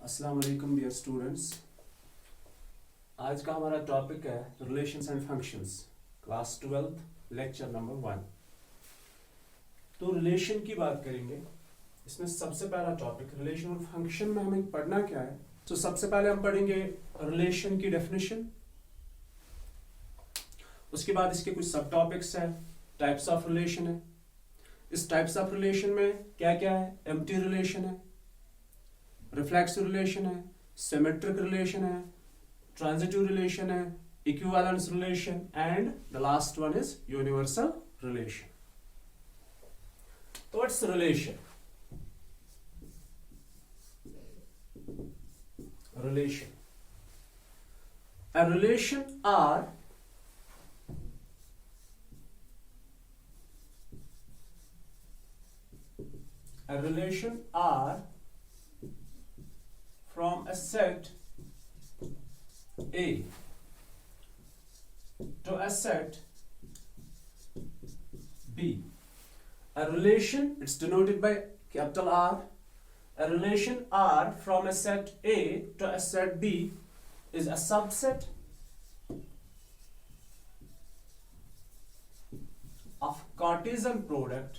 अस्सलाम वालेकुम dear students. आज का हमारा टॉपिक है relations and functions, class 12 lecture number 1। तो रिलेशन की बात करेंगे। इसमें सबसे पहला टॉपिक रिलेशन और फंक्शन में हमें पढ़ना क्या है। तो सबसे पहले हम पढ़ेंगे रिलेशन की डेफिनेशन, उसके बाद इसके कुछ सब टॉपिक्स है, टाइप्स ऑफ रिलेशन है। इस टाइप्स ऑफ रिलेशन में क्या क्या है, एम्प्टी रिलेशन है, रिफ्लेक्सिव रिलेशन है, सिमेट्रिक रिलेशन है, ट्रांजिटिव रिलेशन है, equivalence relation and the last one is universal relation. तो what's relation? Relation. A relation are from a set A to a set B. A relation, it's denoted by capital R. A relation R from a set A to a set B is a subset of Cartesian product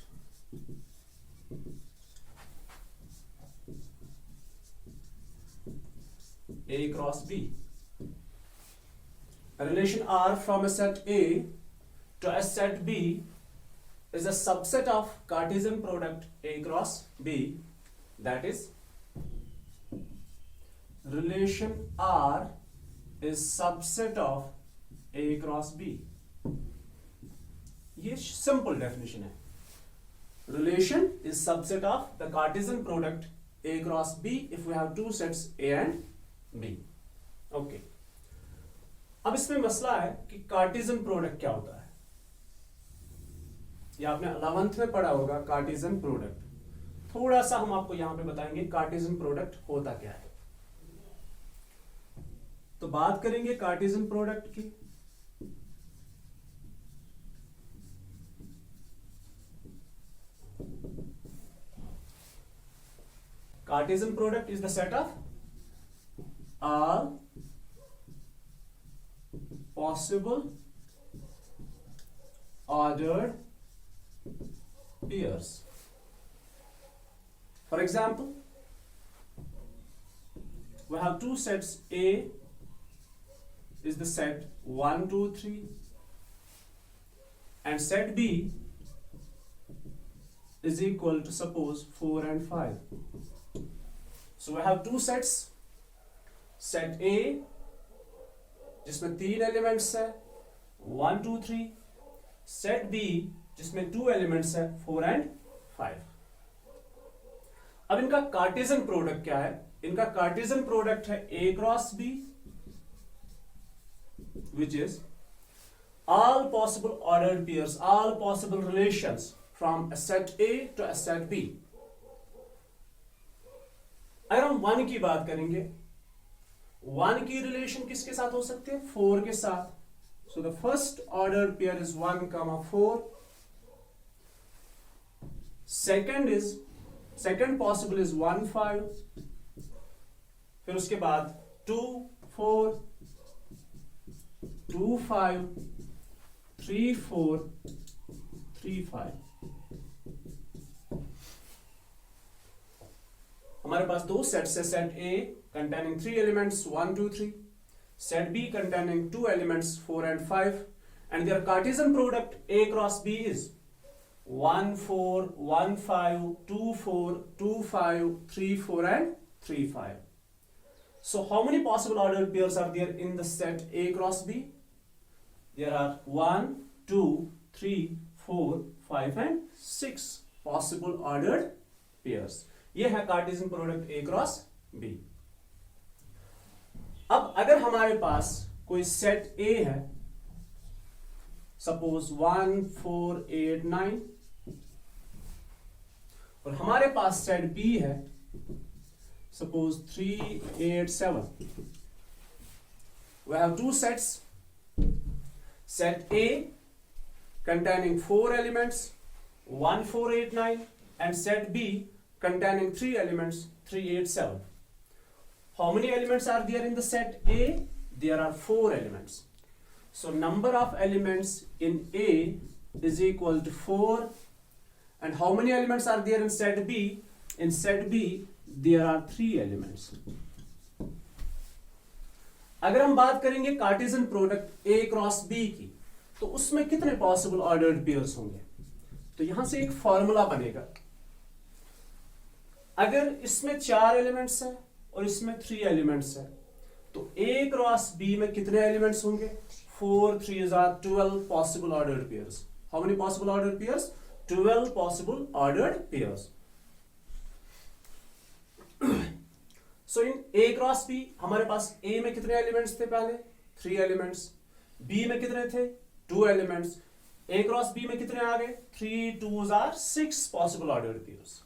A cross B. A relation R from a set A to a set B is a subset of Cartesian product A cross B. That is, relation R is subset of A cross B. ये simple definition है. Relation is subset of the Cartesian product A cross B if we have two sets A and B. Okay. अब इसमें मसला है कि Cartesian product क्या होता है। ये आपने 11th में पढ़ा होगा कार्टेशियन प्रोडक्ट। थोड़ा सा हम आपको यहां पे बताएंगे कार्टेशियन प्रोडक्ट होता क्या है। तो बात करेंगे कार्टेशियन प्रोडक्ट की। Cartesian product is the set of all possible ordered pairs. For example, we have two sets. A is the set 1, 2, 3 and set B is equal to suppose 4 and 5. So we have two sets. Set A जिसमें 3 elements है 1, 2, 3. Set B जिसमें 2 elements है 4 and 5. अब इनका Cartesian product क्या है? इनका Cartesian product है A cross B, which is all possible ordered pairs, all possible relations from a set A to a set B. अगर हम 1 की बात करेंगे, 1 की रिलेशन किसके साथ हो सकती है? 4 के साथ. So the first ordered pair is 1, 4. Second possible is 1, 5. फिर उसके बाद 2, 4, 2, 5, 3, 4, 3, 5. हमारे पास दो सेट्स है. Set A containing 3 elements 1, 2, 3. Set B containing 2 elements 4 and 5. And their Cartesian product A cross B is 1, 4, 1, 5, 2, 4, 2, 5, 3, 4 and 3, 5. So how many possible ordered pairs are there in the set A cross B? There are 1, 2, 3, 4, 5 and 6 possible ordered pairs. ये है Cartesian product A cross B. अब अगर हमारे पास कोई set A है, suppose 1, 4, 8, 9, और हमारे पास set B है suppose 3, 8, 7. We have two sets. Set A containing 4 elements 1, 4, 8, 9 and set B containing 3 elements 3, 8, 7. How many elements are there in the set A? There are 4 elements. So number of elements in A is equal to 4. And how many elements are there in set B? In set B, there are 3 elements. अगर हम बात करेंगे Cartesian product A cross B की, तो उसमें कितने possible ordered pairs होंगे? तो यहां से एक फॉर्मूला बनेगा. अगर इसमें 4 एलिमेंट्स है और इसमें 3 एलिमेंट्स है, तो A क्रॉस B में कितने एलिमेंट्स होंगे? 4 3s are 12 possible ordered pairs. How many possible ordered pairs? 12 possible ordered pairs. So in A cross B हमारे पास A में कितने एलिमेंट्स थे? पहले 3 एलिमेंट्स. B में कितने थे? 2 एलिमेंट्स. A क्रॉस B में कितने आ गए? 3 2s are 6 possible ordered pairs.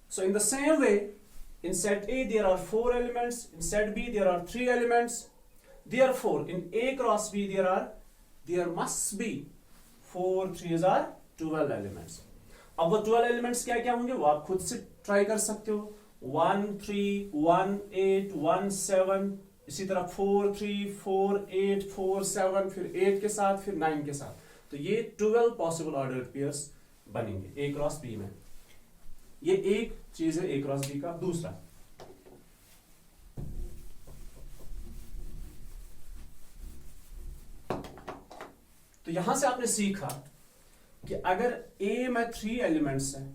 So in the same way, in set A there are 4 elements, in set B there are 3 elements. Therefore, in A cross B there must be 4 3s are 12 elements. अब वो 12 elements क्या क्या होंगे वो आप खुद से try कर सकते हो. 1 3 1 8 1 7, इसी तरह 4 3 4 8 4 7, फिर 8 के साथ, फिर 9 के साथ. तो ये 12 पॉसिबल ऑर्डर्ड पेयर्स बनेंगे A क्रॉस B में. ये एक चीज है A क्रॉस B का. दूसरा, तो यहां से आपने सीखा कि अगर A में 3 एलिमेंट्स हैं,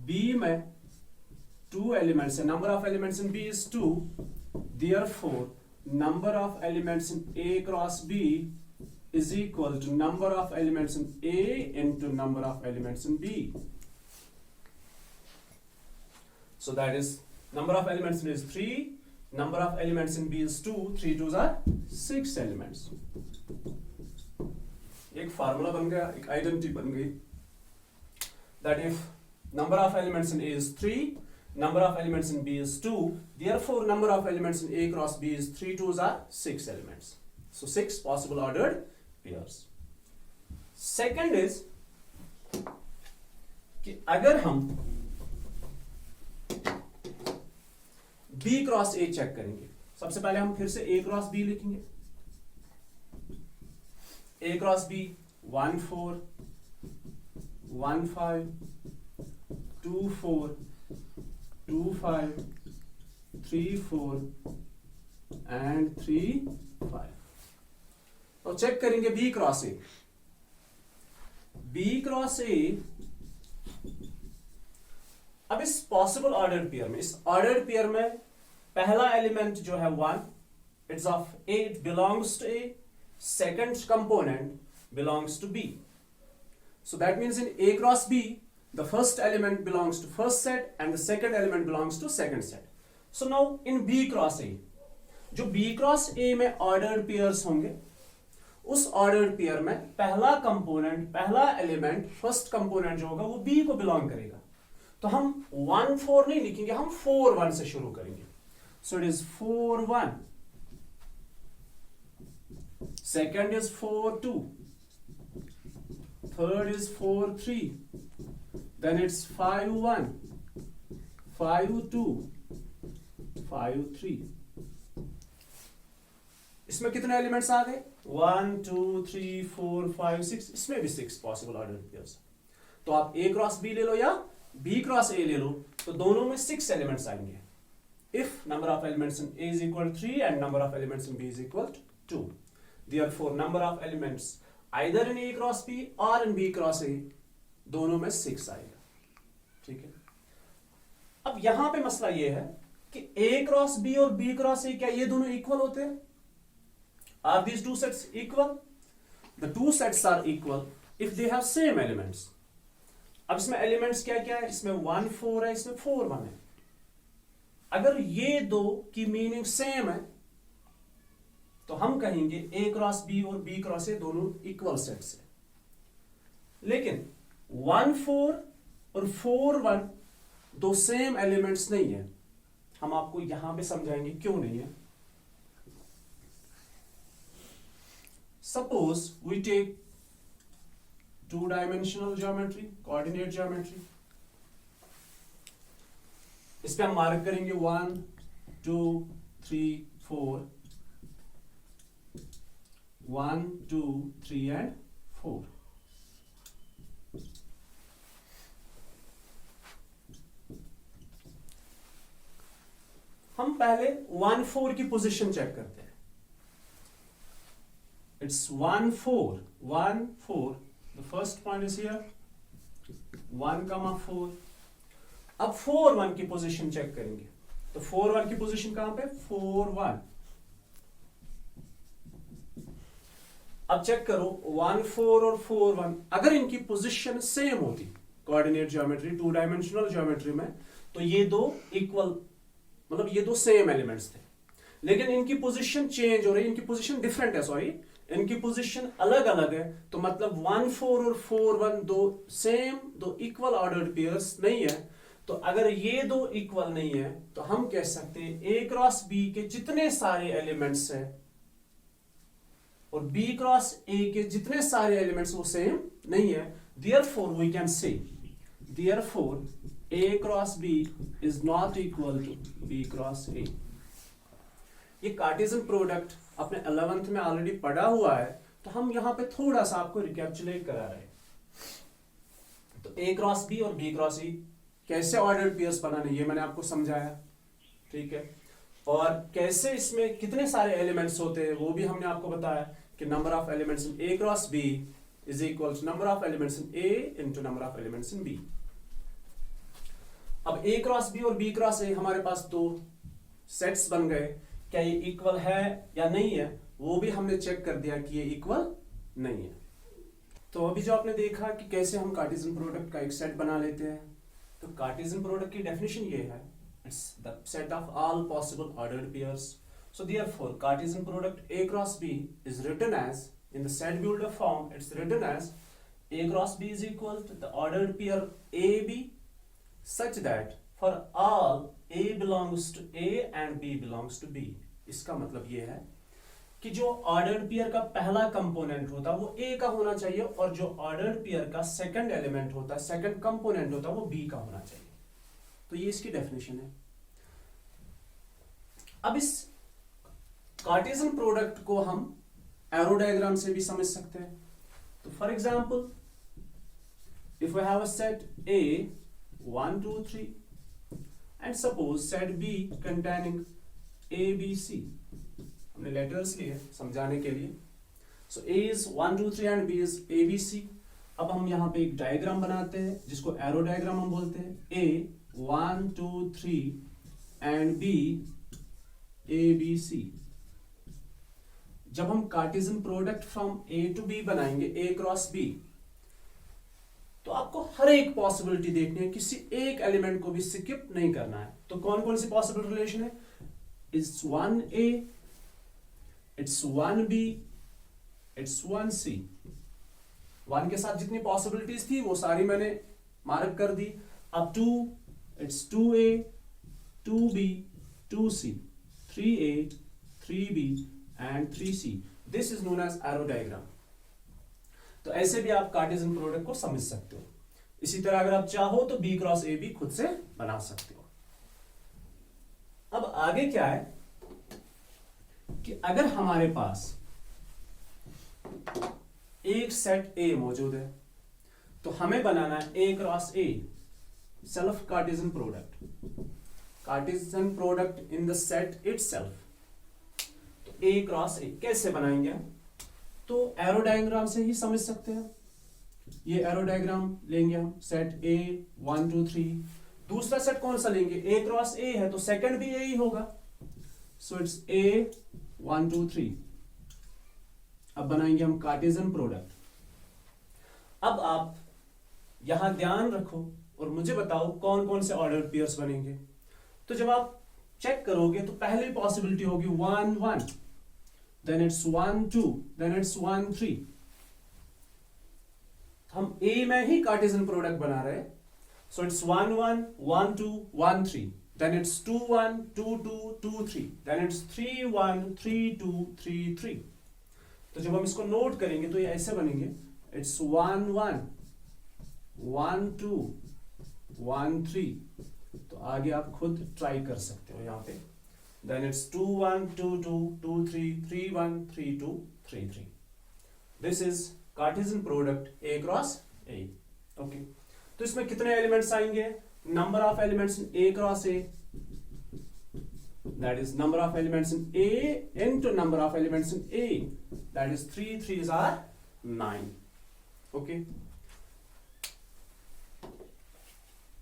B में 2 एलिमेंट्स हैं, number of elements in B is 2, therefore number of elements in A cross B is equal to number of elements in A into number of elements in B. So that is number of elements in A is 3, number of elements in B is 2, 3 2s are 6 elements. एक formula बन गया, एक identity बन गई, that if number of elements in A is 3, number of elements in B is 2, therefore number of elements in A cross B is 3 2s are 6 elements. So 6 possible ordered pairs. Second is कि अगर हम B cross A check करेंगे, सबसे पहले हम फिर से A cross B लिखेंगे. A cross B 1 4 1 5 2 4 2 5 3 4 and 3 5. तो चेक करेंगे B cross A. B cross A, अब इस पॉसिबल ऑर्डर्ड पेयर में, इस ऑर्डर्ड पेयर में पहला एलिमेंट जो है 1, it's of A, it belongs to A. Second component belongs to B. So that means in A cross B, the first element belongs to first set and the second element belongs to second set. So now in B cross A, जो B cross A में ordered pairs होंगे, उस ordered pair में पहला component, पहला element, first component जो होगा वो B को belong करेगा. तो हम 1 4 नहीं लिखेंगे, हम 4 1 से शुरू करेंगे. So it is 4 1. Second is 4 2. Third is 4 3. Then it's 5 1, 5 2, 5 3. इसमें कितने एलिमेंट्स आ गए? 1 2 3 4 5 6. इसमें भी 6 पॉसिबल ऑर्डर्ड पेयर्स. तो आप A क्रॉस B ले लो या B क्रॉस A ले लो, तो दोनों में 6 एलिमेंट्स आएंगे. If number of elements in A is equal to 3 and number of elements in B is equal to 2. Therefore number of elements either in A cross B or in B cross A, दोनों में 6 आएगा. ठीक है. अब यहां पे मसला ये है कि A क्रॉस B और B क्रॉस A क्या ये दोनों इक्वल होते हैं? Are these two sets equal? The two sets are equal if they have same elements. अब इसमें एलिमेंट्स क्या क्या है? इसमें 1 4 है, इसमें 4 1 है. अगर ये दो की मीनिंग सेम है तो हम कहेंगे A क्रॉस B और B क्रॉस A दोनों इक्वल सेट्स है. लेकिन 1 4 और 4 1 दो सेम एलिमेंट्स नहीं है. हम आपको यहां पे समझाएंगे क्यों नहीं है. Suppose we take 2-dimensional geometry, coordinate geometry. इस पे हम मार्क करेंगे 1 2 3 4, 1 2 3 एंड 4। हम पहले 1 4 की पोजीशन चेक करते हैं। It's 1 4 1 4, the first point is here 1, 4। अब 4 1 की पोजीशन चेक करेंगे, तो 4 1 की पोजीशन कहां पे, 4 1। अब चेक करो 1 4 और 4 1, अगर इनकी पोजीशन सेम होती कोऑर्डिनेट ज्योमेट्री, 2 डायमेंशनल ज्योमेट्री में, तो ये दो इक्वल, मतलब ये दो सेम एलिमेंट्स थे। लेकिन इनकी पोजीशन चेंज हो रही है, इनकी पोजीशन डिफरेंट है, सॉरी इनकी पोजीशन अलग अलग है। तो मतलब 1 4 और 4 1 दो सेम, दो इक्वल ऑर्डर्ड पेयर्स नहीं है। तो अगर ये दो इक्वल नहीं है तो हम कह सकते हैं ए क्रॉस बी के जितने सारे एलिमेंट्स हैं और बी क्रॉस ए के जितने सारे एलिमेंट्स वो सेम नहीं है। Therefore we can say, therefore A cross B is not equal to B cross A। ये कार्टेशियन प्रोडक्ट अपने 11th में ऑलरेडी पढ़ा हुआ है, तो हम यहां पे थोड़ा सा आपको रिकैप्चुलेट करा रहे हैं। तो A क्रॉस B और B क्रॉस E कैसे ऑर्डर्ड पेयर्स बनाने, ये मैंने आपको समझाया, ठीक है। और कैसे इसमें कितने सारे एलिमेंट्स होते हैं वो भी हमने आपको बताया कि number of elements in A cross B is equal to number of elements in A into number of elements in B। अब A क्रॉस B और B क्रॉस A हमारे पास दो सेट्स बन गए, क्या ये इक्वल है या नहीं है वो भी हमने चेक कर दिया कि ये इक्वल नहीं है। तो अभी जो आपने देखा कि कैसे हम कार्टेशियन प्रोडक्ट का एक सेट बना लेते हैं, तो कार्टेशियन प्रोडक्ट की डेफिनेशन ये है, it's the set of all possible ordered pairs. So therefore Cartesian product A cross B is written as, in the set builder form it's written as A cross B is equal to the ordered pair AB such that for all A belongs to A and B belongs to B। इसका मतलब ये है कि जो ordered pair का पहला component होता है वो A का होना चाहिए और जो ऑर्डर्ड पेयर का सेकंड एलिमेंट होता है, सेकंड कंपोनेंट होता है वो B का होना चाहिए। तो ये इसकी डेफिनेशन है। अब इस कार्टेशियन प्रोडक्ट को हम एरो डायग्राम से भी समझ सकते हैं। तो for example if we have a set A 1 2 3 and suppose set B containing A B C, हमने लेटर्स लिए समझाने के लिए। So A is 1 2 3 and B is A B C। अब हम यहाँ पे एक डायग्राम बनाते हैं जिसको एरो डायग्राम हम बोलते हैं। A 1 2 3 and B A B C। जब हम Cartesian product from A to B बनाएंगे, A क्रॉस B, तो आपको हर एक पॉसिबिलिटी देखनी है, किसी एक एलिमेंट को भी स्किप नहीं करना है। तो कौन कौन सी पॉसिबल रिलेशन है, it's 1A, it's 1B, it's 1C। 1 के साथ जितनी पॉसिबिलिटीज थी वो सारी मैंने मार्क कर दी। अब 2, it's 2A, 2B, 2C, 3A, 3B and 3C। This is known as arrow diagram. तो ऐसे भी आप कार्टेशियन प्रोडक्ट को समझ सकते हो। इसी तरह अगर आप चाहो तो B क्रॉस A भी खुद से बना सकते हो। अब आगे क्या है कि अगर हमारे पास एक सेट A मौजूद है तो हमें बनाना है A cross A, self Cartesian product, Cartesian product in the set itself. तो A क्रॉस A कैसे बनाएंगे हम, तो एरो डायग्राम से ही समझ सकते हैं। ये एरो डायग्राम लेंगे हम, सेट A 1 2 3। दूसरा सेट कौन सा लेंगे, A क्रॉस A है तो सेकंड भी A ही होगा। So it's A 1 2 3। अब बनाएंगे हम कार्टेशियन प्रोडक्ट। अब आप यहां ध्यान रखो और मुझे बताओ कौन कौन से ऑर्डर्ड पेयर्स बनेंगे। तो जब आप चेक करोगे तो पहली पॉसिबिलिटी होगी 1 1, then it's 1 2, then it's 1 3। हम A में ही कार्टेशियन प्रोडक्ट बना रहे हैं। So it's 1 1 1 2 1 3, then it's 2 1 2 2 2 3, then it's 3 1 3 2 3 3। तो जब हम इसको नोट करेंगे तो ये ऐसे बनेंगे, it's 1 1 1 2 1 3 तो आगे आप खुद ट्राई कर सकते हो यहाँ पे। Then it's 2 1 2 2 2 3 3 1 3 2 3 3। This is Cartesian product A cross A। Okay, तो इसमें कितने एलिमेंट्स आएंगे? Number of elements in A cross A, that is number of elements in A into number of elements in A, that is 3 3s are 9। okay,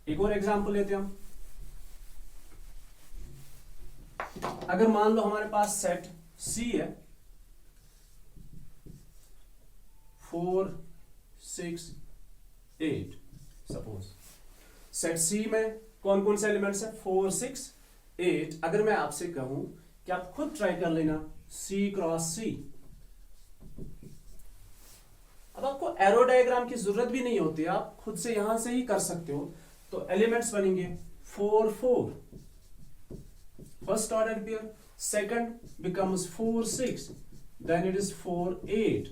एक और example लेते हैं हम। अगर मान लो हमारे पास सेट C है 4 6 8, सपोज सेट C में कौन कौन से एलिमेंट्स है? 4 6 8। अगर मैं आपसे कहूं कि आप खुद ट्राई कर लेना C क्रॉस C, अब आपको एरो डायग्राम की जरूरत भी नहीं होती, आप खुद से यहां से ही कर सकते हो। तो एलिमेंट्स बनेंगे 4 4, first order pair, second becomes 4 6, then it is 4 8,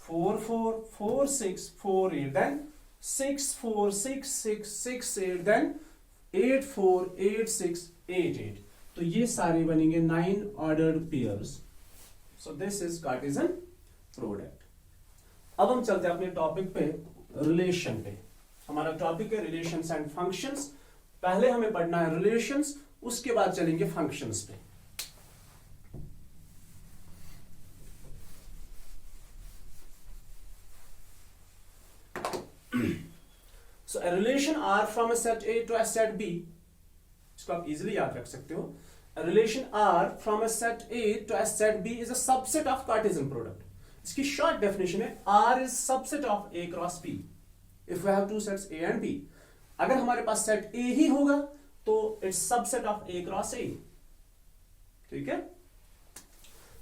4 4 4 6 4 8, then 6 4 6 6 6 8, then 8 4 8 6 8 8। तो ये सारे बनेंगे 9 ordered pairs. So this is Cartesian product. अब हम चलते हैं अपने टॉपिक पे, रिलेशन पे। हमारा टॉपिक है रिलेशंस एंड फंक्शंस। पहले हमें पढ़ना है रिलेशंस, उसके बाद चलेंगे फंक्शंस पे। So a relation R from a set A to a set B, इसको आप इजीली याद रख सकते हो। A relation R from a set A to a set B is a subset of Cartesian product। इसकी short definition है R is subset of A cross B if we have two sets A and B। अगर हमारे पास set A ही होगा तो it's subset of A cross A। ठीक है,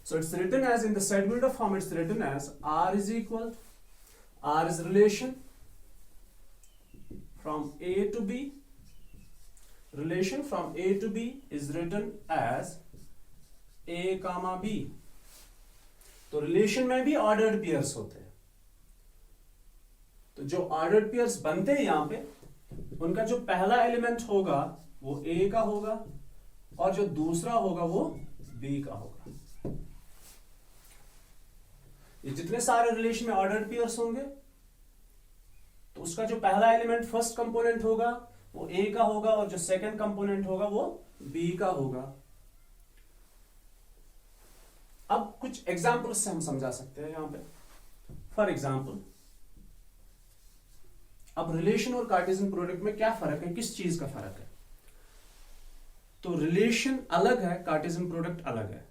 so it's written as in the set builder form, it's written as R is equal, R is relation from A to B, relation from A to B is written as A comma B। तो relation में भी ordered pairs होते हैं, तो जो ordered pairs बनते हैं यहां पे, उनका जो पहला एलिमेंट होगा वो A का होगा और जो दूसरा होगा वो B का होगा। ये जितने सारे रिलेशन में ऑर्डर्ड पेयर्स होंगे तो उसका जो पहला एलिमेंट फर्स्ट कंपोनेंट होगा वो A का होगा और जो सेकंड कंपोनेंट होगा वो B का होगा। अब कुछ एग्जाम्पल से हम समझा सकते हैं यहां पे। फॉर एग्जाम्पल, अब रिलेशन और कार्टेशियन प्रोडक्ट में क्या फर्क है, किस चीज का फर्क है? तो रिलेशन अलग है, कार्टेशियन प्रोडक्ट अलग है।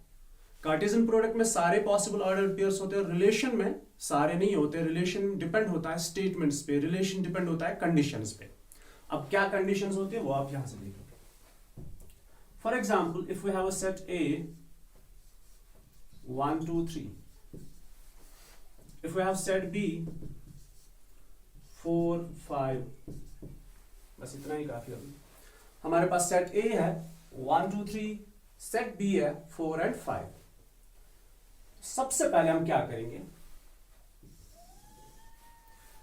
कार्टेशियन प्रोडक्ट में सारे पॉसिबल ऑर्डर्ड पेयर्स होते हैं, रिलेशन में सारे नहीं होते। रिलेशन डिपेंड होता है स्टेटमेंट्स पे, रिलेशन डिपेंड होता है कंडीशंस पे। अब क्या कंडीशंस होती है वो आप यहां से देखोगे। For example, if we have a set A 1 2 3, if we have set B 4 5, बस इतना ही काफी होगा। हमारे पास सेट A है 1 2 3, सेट B है 4 and 5। सबसे पहले हम क्या करेंगे,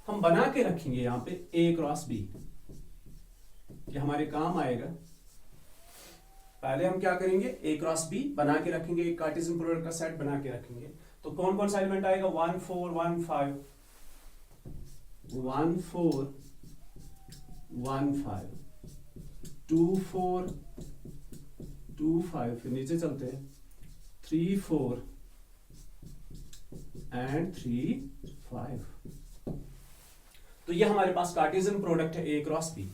हम बना के रखेंगे यहां पे A क्रॉस B, ये हमारे काम आएगा। पहले हम क्या करेंगे, A क्रॉस B बना के रखेंगे, एक कार्टेशियन प्रोडक्ट का सेट बना के रखेंगे। तो कौन कौन सा एलिमेंट आएगा? 1 4 1 5, 1 4 1 5, 2 4 2 5, फिर नीचे चलते हैं 3 4 एंड 3 5। तो ये हमारे पास कार्टेशियन प्रोडक्ट है A क्रॉस B।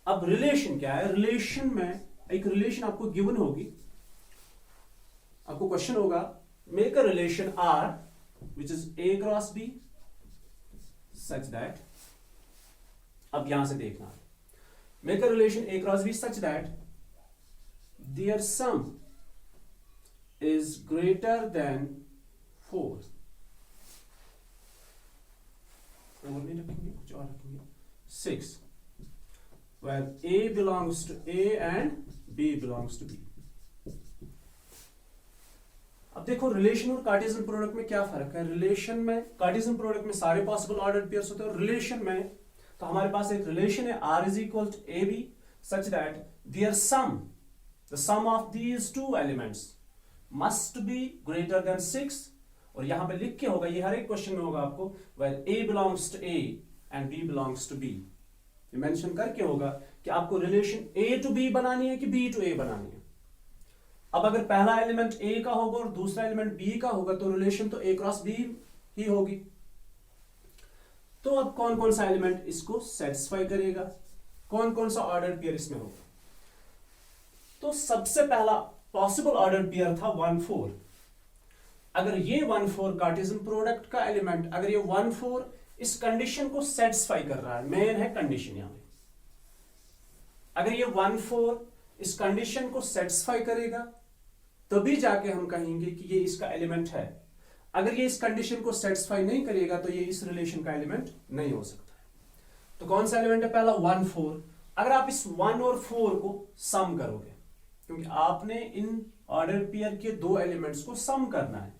अब रिलेशन क्या है? रिलेशन में एक रिलेशन आपको गिवन होगी, आपको क्वेश्चन होगा make a relation R which is A cross B such that, अब यहां से देखना, make a relation A cross B such that their sum is greater than 4। 4 नहीं रखेंगे, कुछ और रखेंगे, 6, where A belongs to A and B belongs to B। अब देखो रिलेशन और कार्टेशियन प्रोडक्ट में क्या फर्क है। रिलेशन में, कार्टेशियन प्रोडक्ट में सारे पॉसिबल ऑर्डर्ड पेयर्स होते हैं और रिलेशन में तो हमारे पास एक रिलेशन है R is equal to A B such that their sum, the sum of these two elements must be greater than 6, और यहां पे लिख के होगा, ये हर एक क्वेश्चन में होगा आपको, where A belongs to A and B belongs to B, ये मेंशन करके होगा कि आपको रिलेशन A टू B बनानी है कि B टू A बनानी है। अब अगर पहला एलिमेंट A का होगा और दूसरा एलिमेंट B का होगा तो रिलेशन तो A क्रॉस B ही होगी। तो अब कौन कौन सा एलिमेंट इसको सेटिस्फाई करेगा, कौन कौन सा ऑर्डर्ड पेयर इसमें होगा? तो सबसे पहला पॉसिबल ऑर्डर्ड पेयर था 1 4। अगर ये 1 4 कार्टेशियन प्रोडक्ट का एलिमेंट, अगर ये 1 4 इस कंडीशन को सेटिस्फाई कर रहा है, मेन है कंडीशन यहां पे, अगर ये 1 4 इस कंडीशन को सेटिस्फाई करेगा तभी जाके हम कहेंगे कि ये इसका एलिमेंट है। अगर ये इस कंडीशन को सेटिस्फाई नहीं करेगा तो ये इस रिलेशन का एलिमेंट नहीं हो सकता है। तो कौन सा एलिमेंट है? पहला 1 4। अगर आप इस 1 और 4 को सम करोगे, क्योंकि आपने इन ऑर्डर पेयर के दो एलिमेंट्स को सम करना है,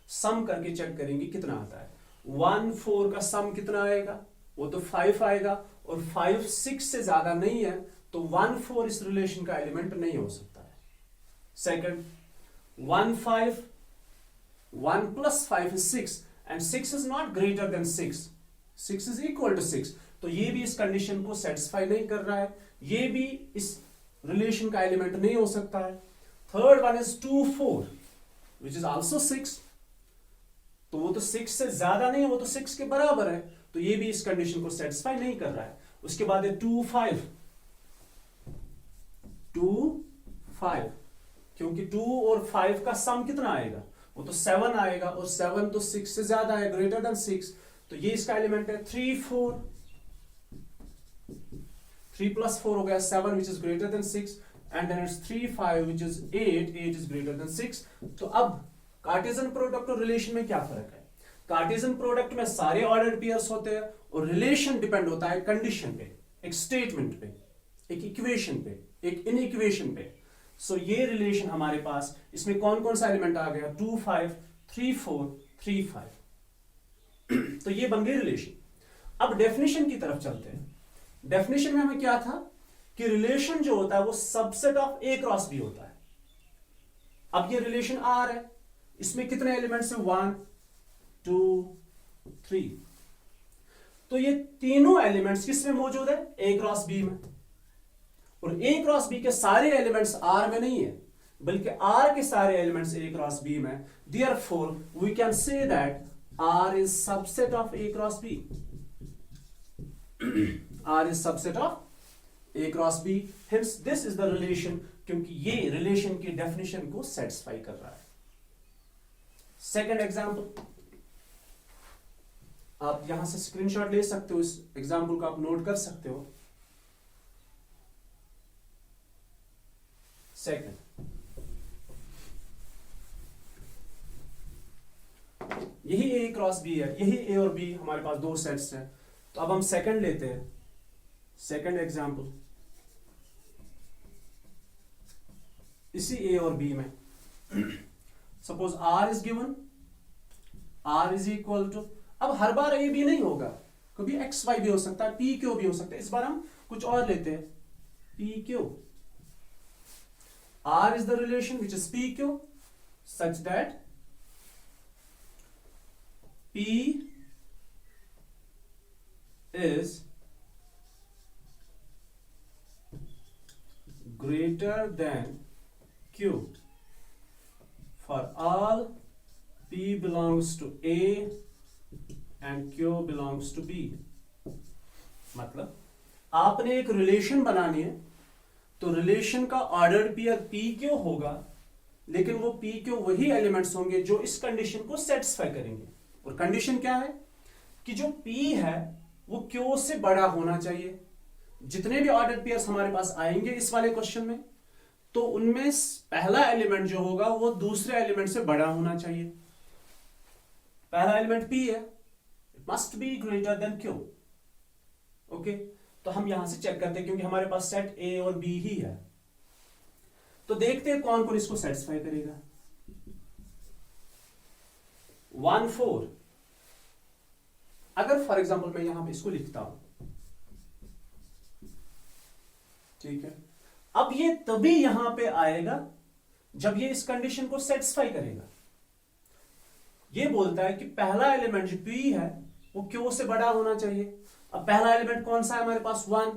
सम करके चेक करेंगे कितना आता है। 1 4 का सम कितना आएगा? वो तो 5 आएगा, और 5 6 से ज्यादा नहीं है, तो 1 4 इस रिलेशन का एलिमेंट नहीं हो सकता है। Second 1 5, 1 plus 5 is 6 and 6 is not greater than 6, 6 is equal to 6, तो ये भी इस कंडीशन को सेटिस्फाई नहीं कर रहा है, ये भी इस रिलेशन का एलिमेंट नहीं हो सकता है। Third one is 2 4 which is also 6, तो वो तो 6 से ज्यादा नहीं है, वो तो 6 के बराबर है, तो ये भी इस कंडीशन को सेटिस्फाई नहीं कर रहा है। उसके बाद है 2 5, 2 5, क्योंकि 2 और 5 का सम कितना आएगा? वो तो 7 आएगा, और 7 तो 6 से ज्यादा है, ग्रेटर देन 6, तो ये इसका एलिमेंट है। 3 4, 3 plus 4 हो गया 7 which is greater than 6, and then it's 3 5 which is 8, 8 is greater than 6। तो अब कार्टेशियन प्रोडक्ट और रिलेशन में क्या फर्क है? कार्टेशियन प्रोडक्ट में सारे ऑर्डर्ड पेयर्स होते हैं, और रिलेशन डिपेंड होता है कंडीशन पे, एक स्टेटमेंट पे, एक इक्वेशन पे, एक इनइक्वेशन पे। सो ये रिलेशन हमारे पास, इसमें कौन कौन सा एलिमेंट आ गया? 2 5, 3 4, 3 5। तो ये बन गई रिलेशन। अब डेफिनेशन की तरफ चलते हैं। डेफिनेशन में हमें क्या था कि रिलेशन जो होता है वो subset of A cross B होता है। अब ये रिलेशन R है, इसमें कितने एलिमेंट्स हैं? 1 2 3, तो ये तीनों एलिमेंट्स किसमें मौजूद है? A क्रॉस B में। और A क्रॉस B के सारे एलिमेंट्स R में नहीं है, बल्कि R के सारे एलिमेंट्स A क्रॉस B में। Therefore we can say that R is subset of A cross B। R is subset of A cross B, hence this is the relation, क्योंकि ये relation की डेफिनेशन को satisfy कर रहा है। Second example, आप यहां से स्क्रीनशॉट ले सकते हो, इस एग्जाम्पल को आप नोट कर सकते हो। सेकेंड, यही A क्रॉस B है, यही A और B हमारे पास दो सेट्स हैं। तो अब हम सेकंड लेते हैं, सेकंड एग्जाम्पल, इसी A और B में suppose R is given, R is equal to, अब हर बार A B नहीं होगा, कभी X Y भी हो सकता है, P Q भी हो सकता है। इस बार हम कुछ और लेते हैं, P Q। R is the relation which is P Q such that P is greater than Q for all P belongs to A and Q belongs to B। मतलब आपने एक रिलेशन बनानी है, तो रिलेशन का ऑर्डर्ड पेयर P Q होगा, लेकिन वो P Q वही एलिमेंट्स होंगे जो इस कंडीशन को सेटिस्फाई करेंगे। और कंडीशन क्या है कि जो P है वो Q से बड़ा होना चाहिए। जितने भी ऑर्डर्ड पेयर्स हमारे पास आएंगे इस वाले क्वेश्चन में, तो उनमें पहला एलिमेंट जो होगा वो दूसरे एलिमेंट से बड़ा होना चाहिए। पहला एलिमेंट P है, it must be greater then Q। Okay, तो हम यहां से चेक करते हैं, क्योंकि हमारे पास सेट A और B ही है। तो देखते हैं कौन कौन इसको सेटिस्फाई करेगा। 1 4, अगर फॉर एग्जांपल मैं यहां पे इसको लिखता हूं ठीक है, अब ये तभी यहां पे आएगा जब ये इस कंडीशन को सेटिस्फाई करेगा। ये बोलता है कि पहला एलिमेंट जो P है वो Q से बड़ा होना चाहिए। अब पहला एलिमेंट कौन सा है हमारे पास? 1।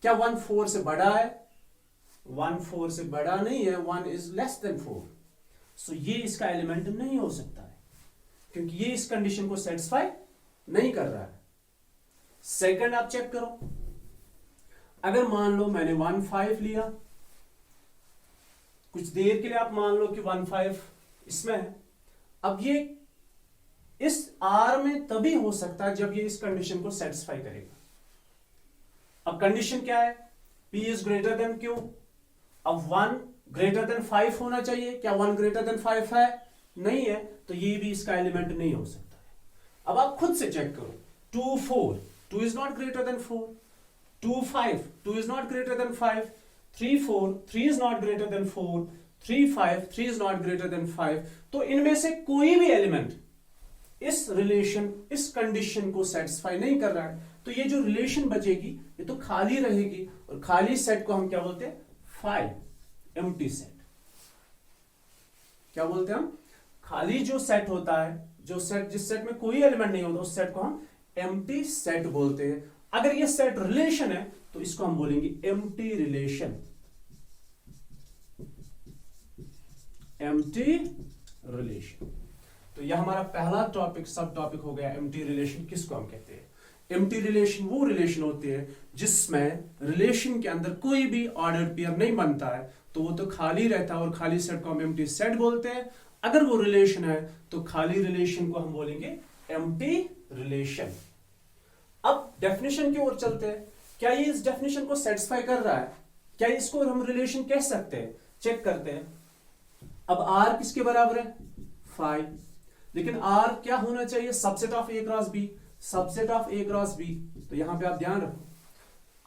क्या 1 4 से बड़ा है? 1 4 से बड़ा नहीं है, 1 इज लेस देन 4। सो ये इसका एलिमेंट नहीं हो सकता है क्योंकि ये इस कंडीशन को सेटिस्फाई नहीं कर रहा है। सेकंड आप चेक करो, अगर मान लो मैंने 1 5 लिया, कुछ देर के लिए आप मान लो कि 1 5 इसमें है। अब ये इस R में तभी हो सकता है जब ये इस कंडीशन को सेटिस्फाई करेगा। अब कंडीशन क्या है? P is greater than Q। अब 1 ग्रेटर देन 5 होना चाहिए। क्या 1 ग्रेटर देन 5 है? नहीं है, तो ये भी इसका एलिमेंट नहीं हो सकता है। अब आप खुद से चेक करो, 2 4 2 is not greater than 4, 2 5 2 is not greater than 5, 3 4 3 is not greater than 4, 3 5 3 is not greater than 5। तो इनमें से कोई भी एलिमेंट इस रिलेशन, इस कंडीशन को सेटिस्फाई नहीं कर रहा है। तो ये जो रिलेशन बचेगी ये तो खाली रहेगी, और खाली सेट को हम क्या बोलते हैं? Phi, empty set. क्या बोलते हैं हम? खाली जो सेट होता है, जो सेट, जिस सेट में कोई एलिमेंट नहीं होता, उस सेट को हम एम्प्टी सेट बोलते हैं। अगर ये सेट रिलेशन है तो इसको हम बोलेंगे एम्प्टी रिलेशन, एम्प्टी रिलेशन। तो यह हमारा पहला टॉपिक, सब टॉपिक हो गया एम्प्टी रिलेशन। किसको हम कहते हैं? एम्प्टी रिलेशन वो रिलेशन होती है जिसमें रिलेशन के अंदर कोई भी ऑर्डर पेयर नहीं बनता है, तो वो तो खाली रहता है, और खाली सेट को हम एम्प्टी सेट बोलते हैं। अगर वो रिलेशन है तो खाली रिलेशन को हम बोलेंगे एम्प्टी रिलेशन। अब डेफिनेशन की ओर चलते हैं। क्या ये इस डेफिनेशन को सेटिस्फाई कर रहा है? क्या इसको हम रिलेशन कह सकते हैं? चेक करते हैं। अब R किसके बराबर है? 5। लेकिन R क्या होना चाहिए? Subset of A cross B, subset of A cross B। तो यहां पे आप ध्यान रखो,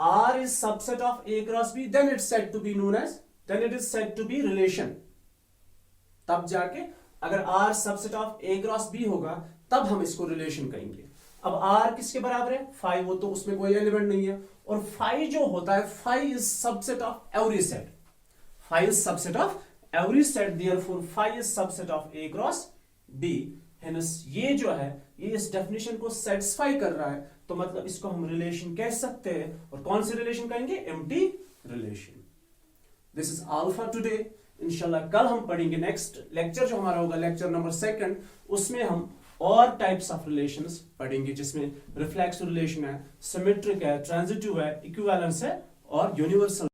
R is subset of A cross B, then it's said to be known as, then it is said to be relation। तब जाके अगर R subset of A cross B होगा तब हम इसको रिलेशन कहेंगे। अब R किसके बराबर है? 5। वो तो उसमें कोई एलिमेंट नहीं है, और 5 जो होता है, 5 is subset of every set, 5 is subset of every set, therefore 5 is subset of A cross B। Hence ये जो है ये इस डेफिनेशन को सेटिस्फाई कर रहा है, तो मतलब इसको हम रिलेशन कह सकते हैं। और कौन से रिलेशन कहेंगे? Empty relation. This is all for today. इंशाल्लाह कल हम पढ़ेंगे, नेक्स्ट लेक्चर जो हमारा होगा लेक्चर नंबर 2, उसमें हम और टाइप्स ऑफ रिलेशंस पढ़ेंगे, जिसमें रिफ्लेक्सिव रिलेशन है, सिमेट्रिक है, ट्रांजिटिव है, इक्विवेलेंस है और यूनिवर्सल।